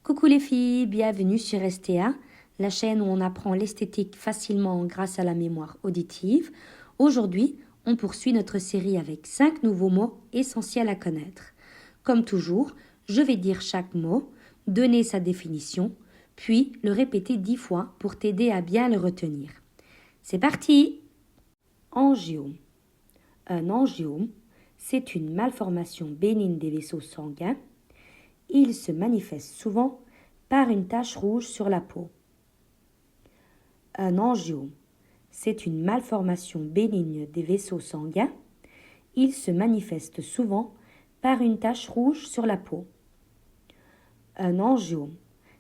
Coucou les filles, bienvenue sur STA, la chaîne où on apprend l'esthétique facilement grâce à la mémoire auditive. Aujourd'hui, on poursuit notre série avec 5 nouveaux mots essentiels à connaître. Comme toujours, je vais dire chaque mot, donner sa définition, puis le répéter 10 fois pour t'aider à bien le retenir. C'est parti! Angiome. Un angiome, c'est une malformation bénigne des vaisseaux sanguins. Il se manifeste souvent par une tache rouge sur la peau. Un angiome, c'est une malformation bénigne des vaisseaux sanguins. Il se manifeste souvent par une tache rouge sur la peau. Un angiome,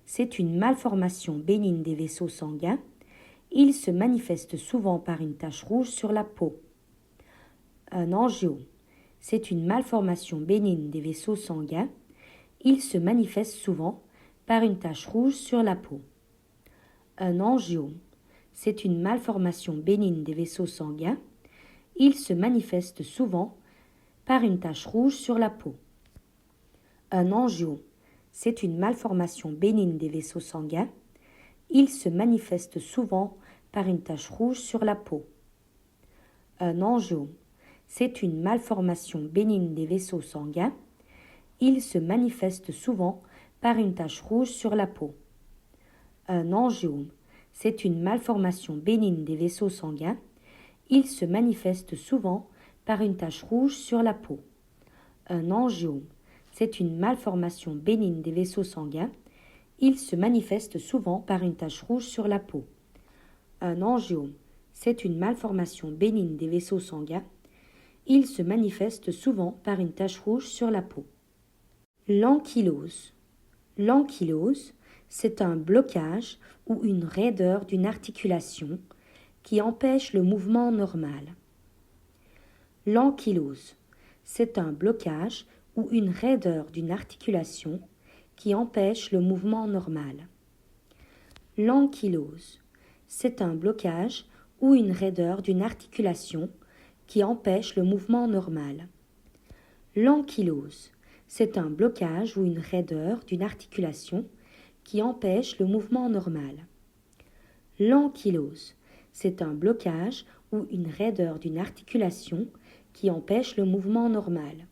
c'est une malformation bénigne des vaisseaux sanguins. Il se manifeste souvent par une tache rouge sur la peau. Un angiome, c'est une malformation bénigne des vaisseaux sanguins. Il se manifeste souvent par une tache rouge sur la peau. Un angiome, c'est une malformation bénigne des vaisseaux sanguins. Il se manifeste souvent par une tache rouge sur la peau. Un angiome, c'est une malformation bénigne des vaisseaux sanguins. Il se manifeste souvent par une tache rouge sur la peau. Un angiome, c'est une malformation bénigne des vaisseaux sanguins. Il se manifeste souvent par une tache rouge sur la peau. Un angiome, c'est une malformation bénigne des vaisseaux sanguins. Il se manifeste souvent par une tache rouge sur la peau. Un angiome, c'est une malformation bénigne des vaisseaux sanguins. Il se manifeste souvent par une tache rouge sur la peau. Un angiome, c'est une malformation bénigne des vaisseaux sanguins. Il se manifeste souvent par une tache rouge sur la peau. L'ankylose. L'ankylose, c'est un blocage ou une raideur d'une articulation qui empêche le mouvement normal. L'ankylose, c'est un blocage ou une raideur d'une articulation qui empêche le mouvement normal. L'ankylose, c'est un blocage ou une raideur d'une articulation qui empêche le mouvement normal. L'ankylose, c'est un blocage ou une raideur d'une articulation qui empêche le mouvement normal. L'ankylose, c'est un blocage ou une raideur d'une articulation qui empêche le mouvement normal.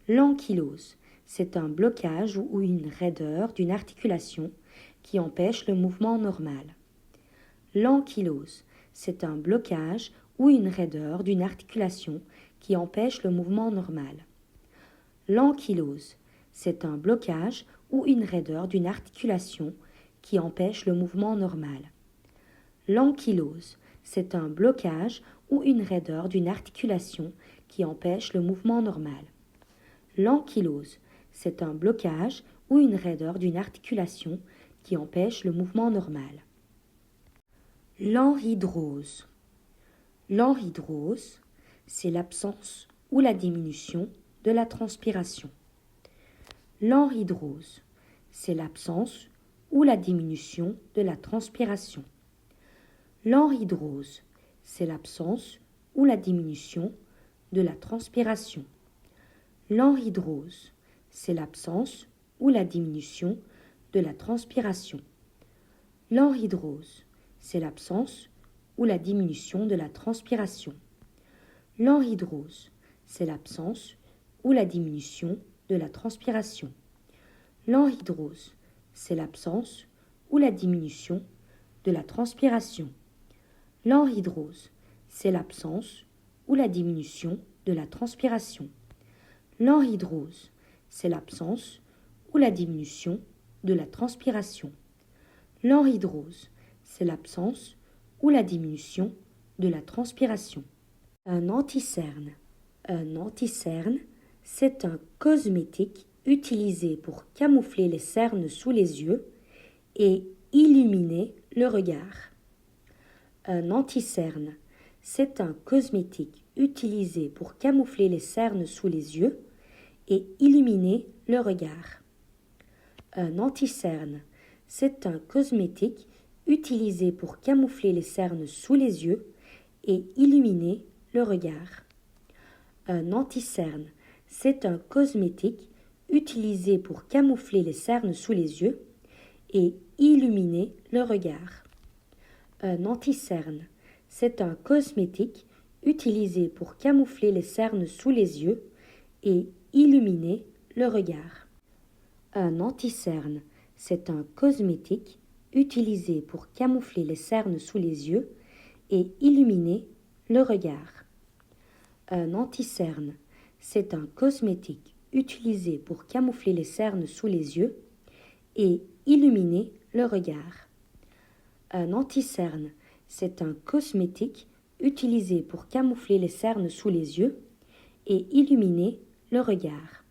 L'ankylose, c'est un blocage ou une raideur d'une articulation qui empêche le mouvement normal. L'ankylose, c'est un blocage ou une raideur d'une articulation qui empêche le mouvement normal. L'ankylose, c'est un blocage ou une raideur d'une articulation qui empêche le mouvement normal. L'ankylose, c'est un blocage ou une raideur d'une articulation qui empêche le mouvement normal. L'ankylose, c'est un blocage ou une raideur d'une articulation qui empêche le mouvement normal. L'anhydrose. L'anhydrose, c'est l'absence ou la diminution de la transpiration. L'anhydrose, c'est l'absence ou la diminution de la transpiration. L'anhydrose, c'est l'absence ou la diminution de la transpiration. L'anhydrose, c'est l'absence ou la diminution de la transpiration. L'anhydrose, c'est l'absence ou la diminution de la transpiration. L'anhydrose, c'est l'absence ou la diminution de la transpiration. L'anhydrose, c'est l'absence ou la diminution de la transpiration. L'anhydrose, c'est l'absence ou la diminution de la transpiration. L'anhydrose, c'est l'absence ou la diminution de la transpiration. L'anhydrose, c'est l'absence ou la diminution de la transpiration. Un anticerne. Un anticerne, c'est un cosmétique utilisé pour camoufler les cernes sous les yeux et illuminer le regard. Un anticerne, c'est un cosmétique utilisé pour camoufler les cernes sous les yeux et illuminer le regard. Un anticerne, c'est un cosmétique utilisé pour camoufler les cernes sous les yeux et illuminer le regard. Un anticerne, c'est un cosmétique utilisé pour camoufler les cernes sous les yeux et illuminer le regard. Un anti-cerne, c'est un cosmétique utilisé pour camoufler les cernes sous les yeux et illuminer le regard. Un anti-cerne, c'est un cosmétique utilisé pour camoufler les cernes sous les yeux et illuminer le regard. Un anti-cerne, c'est un cosmétique utilisé pour camoufler les cernes sous les yeux et illuminer le regard. Un anti-cerne, c'est un cosmétique utilisé pour camoufler les cernes sous les yeux et illuminer le regard.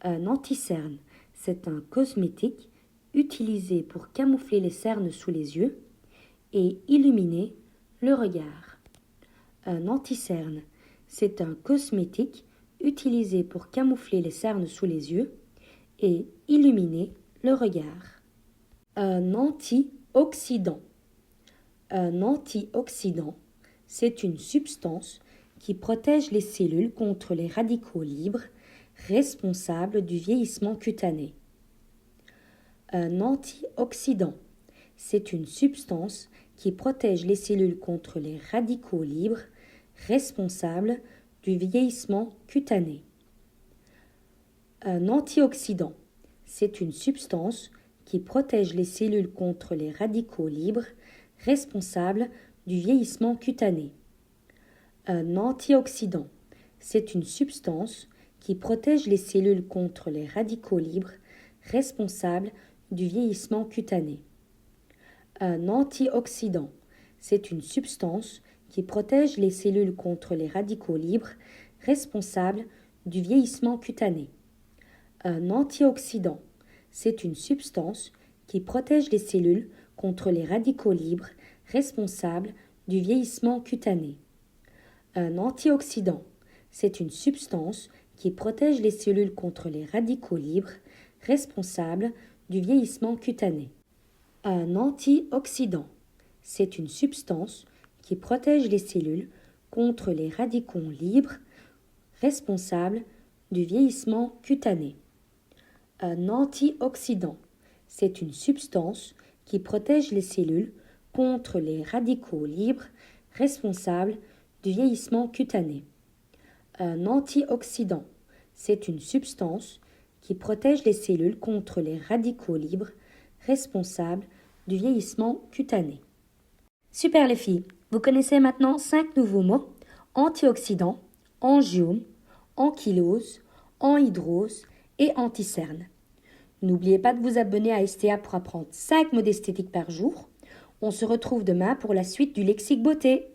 Un anti-cerne, c'est un cosmétique utilisé pour camoufler les cernes sous les yeux et illuminer le regard. Un anti-cerne, c'est un cosmétique utilisé pour camoufler les cernes sous les yeux et illuminer le regard. Un antioxydant. Un antioxydant, c'est une substance qui protège les cellules contre les radicaux libres responsables du vieillissement cutané. Un antioxydant, c'est une substance qui protège les cellules contre les radicaux libres responsables du vieillissement cutané. Un antioxydant, c'est une substance qui protège les cellules contre les radicaux libres responsables du vieillissement cutané. Un antioxydant, c'est une substance qui protège les cellules contre les radicaux libres responsables du vieillissement cutané. Un antioxydant, c'est une substance qui protège les cellules contre les radicaux libres responsables du vieillissement cutané. Un antioxydant, c'est une substance qui protège les cellules contre les radicaux libres responsables du vieillissement cutané. Un antioxydant, c'est une substance qui protège les cellules contre les radicaux libres responsables du vieillissement cutané. Un antioxydant, c'est une substance qui protège les cellules contre les radicaux libres responsables du vieillissement cutané. Un antioxydant, c'est une substance qui protège les cellules contre les radicaux libres responsables du vieillissement cutané. Un antioxydant, c'est une substance qui protège les cellules contre les radicaux libres responsables du vieillissement cutané. Super les filles, vous connaissez maintenant 5 nouveaux mots: antioxydant, angiome, ankylose, anhydrose et anticerne. N'oubliez pas de vous abonner à STA pour apprendre 5 mots d'esthétique par jour. On se retrouve demain pour la suite du lexique beauté.